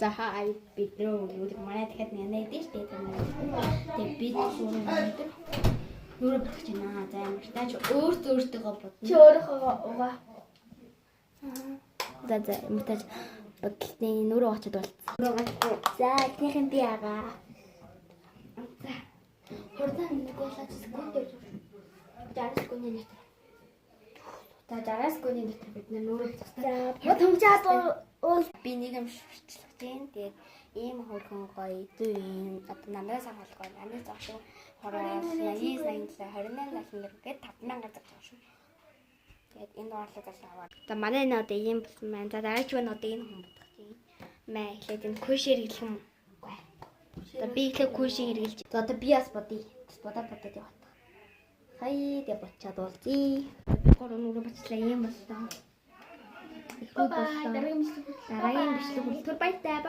За хаа бид нөө манай дахиад нянаа дээ штэ тэгээ бид нүүрэ бодож байна. За ямар тач өөртөө бодно. Чи өөрийнхөө угаа. За ямар тач бодлоо нүүрэ очоод болцсон. За эхнийхэн би агаа. За хурдан нэгүүлж скутер 60 секундын дотор. За 60 секундын дотор бид нүүрэ За томчаад уул би нэг юм шүрчлэх тийм. Тэгээд ийм хөргөн гоё зүй юм одоо намраас авахгүй намаас авах хороос 89 гээд 5000 зарчих шүү. Тэгээд энэ дугаарлыг аваад. За манай энэ одоо ийм болсон байна. За дараагийн нь одоо энэ хүн бодох тийм. Маа эхлээд энэ кушер хэлэх юм. Одоо би ихлэ кушин эргэлж. Одоо би бас бодъё. Бодоод явах. Хай деп бочаад уулзъя. Гурван нүрэ бочлаа ийм боллоо. Дараагийн бичлэг хүртэл баяртай.